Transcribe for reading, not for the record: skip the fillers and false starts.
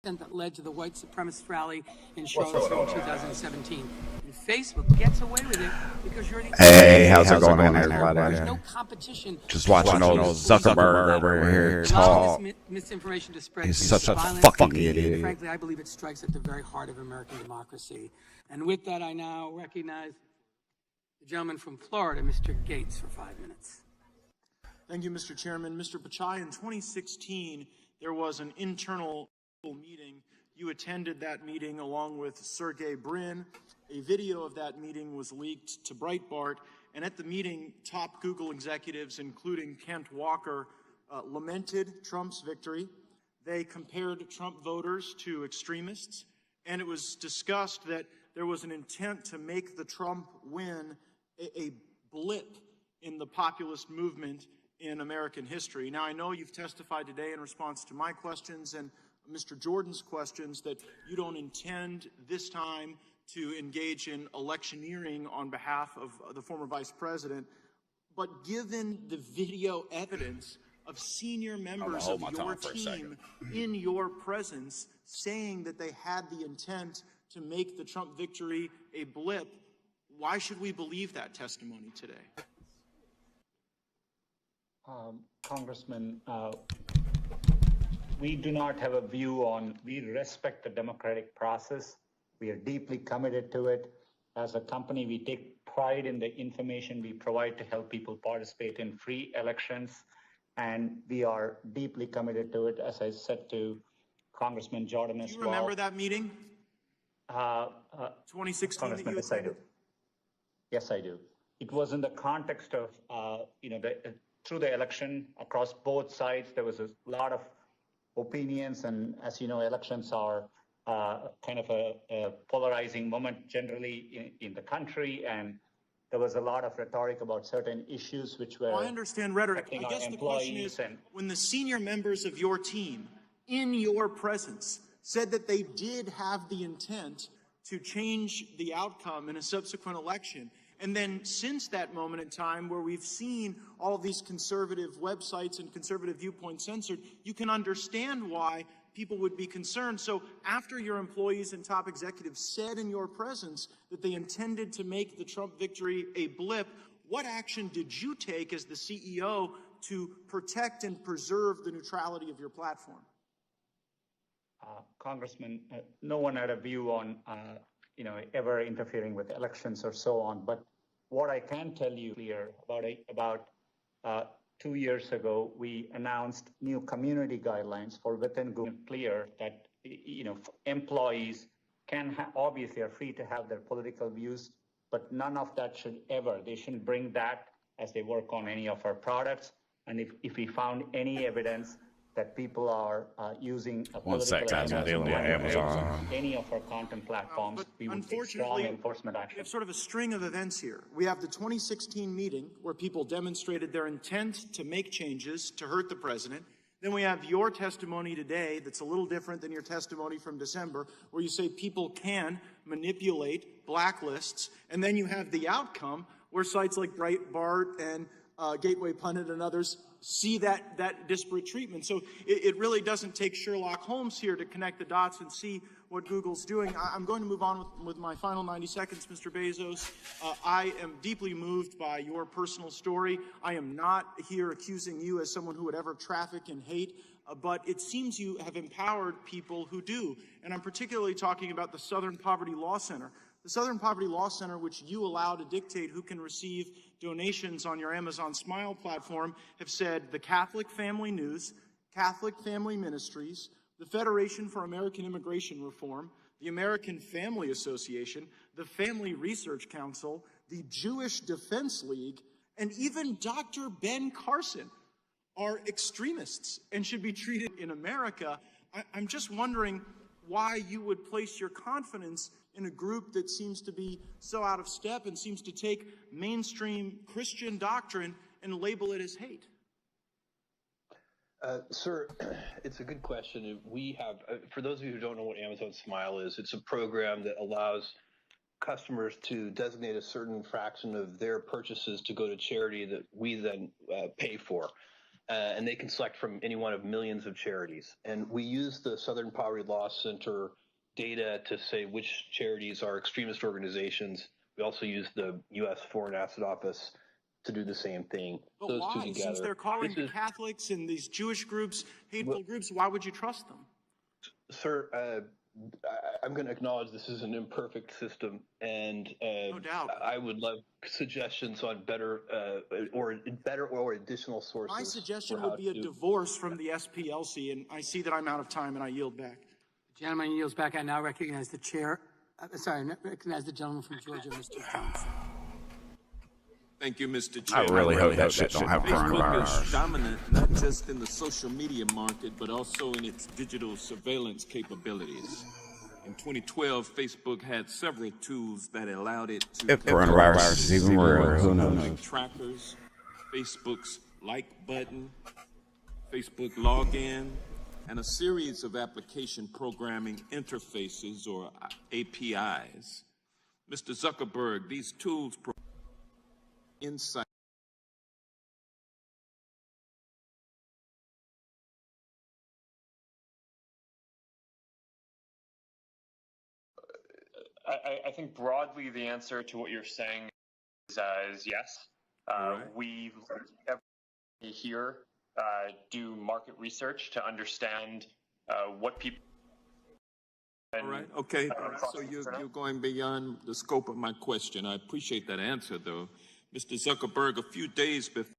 that led to the white supremacist rally in Charlottesville in 2017. And Facebook gets away with it because you're the Hey, how's it going, everybody? There's no competition. Just watching old Zuckerberg over here talk. Misinformation to spread. He's such a fucking idiot. Frankly, I believe it strikes at the very heart of American democracy. And with that, I now recognize the gentleman from Florida, Mr. Gates, for 5 minutes. Thank you, Mr. Chairman. Mr. Pyke, in 2016, there was an internal meeting. You attended that meeting along with Sergey Brin. A video of that meeting was leaked to Breitbart, and at the meeting, top Google executives, including Kent Walker, lamented Trump's victory. They compared Trump voters to extremists, and it was discussed that there was an intent to make the Trump win a blip in the populist movement in American history. Now, I know you've testified today in response to my questions and Mr. Jordan's questions that you don't intend this time to engage in electioneering on behalf of the former vice president. But given the video evidence of senior members of your team in your presence saying that they had the intent to make the Trump victory a blip, why should we believe that testimony today? Congressman, we do not have a view on, we respect the democratic process. We are deeply committed to it. As a company, we take pride in the information we provide to help people participate in free elections. And we are deeply committed to it, as I said to Congressman Jordan as well. Do you remember that meeting? 2016 that you attended? Yes, I do. It was in the context of, through the election across both sides, there was a lot of opinions, and as you know, elections are kind of a polarizing moment generally in the country, and there was a lot of rhetoric about certain issues which were... I understand rhetoric. I guess the question is, when the senior members of your team, in your presence, said that they did have the intent to change the outcome in a subsequent election, and then since that moment in time where we've seen all of these conservative websites and conservative viewpoints censored, you can understand why people would be concerned. So after your employees and top executives said in your presence that they intended to make the Trump victory a blip, what action did you take as the CEO to protect and preserve the neutrality of your platform? Congressman, no one had a view on ever interfering with elections or so on. But what I can tell you here, about 2 years ago, we announced new community guidelines for within Google. Clear that employees can obviously are free to have their political views, but none of that they shouldn't bring that as they work on any of our products. And if we found any evidence that people are using a political Amazon. Any of our content platforms, we would take strong enforcement action. We have sort of a string of events here. We have the 2016 meeting where people demonstrated their intent to make changes to hurt the president. Then we have your testimony today that's a little different than your testimony from December, where you say people can manipulate blacklists. And then you have the outcome where sites like Breitbart and Gateway Pundit and others see that disparate treatment. So it really doesn't take Sherlock Holmes here to connect the dots and see what Google's doing. I'm going to move on with my final 90 seconds, Mr. Bezos. I am deeply moved by your personal story. I am not here accusing you as someone who would ever traffic in hate, but it seems you have empowered people who do. And I'm particularly talking about the Southern Poverty Law Center. The Southern Poverty Law Center, which you allow to dictate who can receive donations on your Amazon Smile platform, have said the Catholic Family News, Catholic Family Ministries, the Federation for American Immigration Reform, the American Family Association, the Family Research Council, the Jewish Defense League, and even Dr. Ben Carson are extremists and should be treated in America. I'm just wondering why you would place your confidence in a group that seems to be so out of step and seems to take mainstream Christian doctrine and label it as hate. Sir, it's a good question. We have, for those of you who don't know what Amazon Smile is, it's a program that allows customers to designate a certain fraction of their purchases to go to charity that we then pay for. and they can select from any one of millions of charities. And we use the Southern Poverty Law Center data to say which charities are extremist organizations. We also use the U.S. Foreign Asset Office to do the same thing. But Those why? two together. Since they're calling the Catholics and these Jewish groups hateful groups, why would you trust them? Sir, I'm going to acknowledge this is an imperfect system, and No doubt. I would love suggestions on better or additional sources. My suggestion would be a divorce from the SPLC, and I see that I'm out of time, and I yield back. The gentleman yields back. I now recognize the chair. I recognize the gentleman from Georgia, Mr. Johnson. Thank you, Mr. Chair. I really hope that shit don't have Facebook coronavirus. is dominant not just in the social media market, but also in its digital surveillance capabilities. In 2012, Facebook had several tools that allowed it to If coronavirus is even real, who knows? trackers, Facebook's like button, Facebook login, and a series of application programming interfaces or APIs. Mr. Zuckerberg, these tools provide insight. I think broadly the answer to what you're saying is yes. We here do market research to understand what people. All right. Okay. So you're going beyond the scope of my question. I appreciate that answer, though. Mr. Zuckerberg, a few days before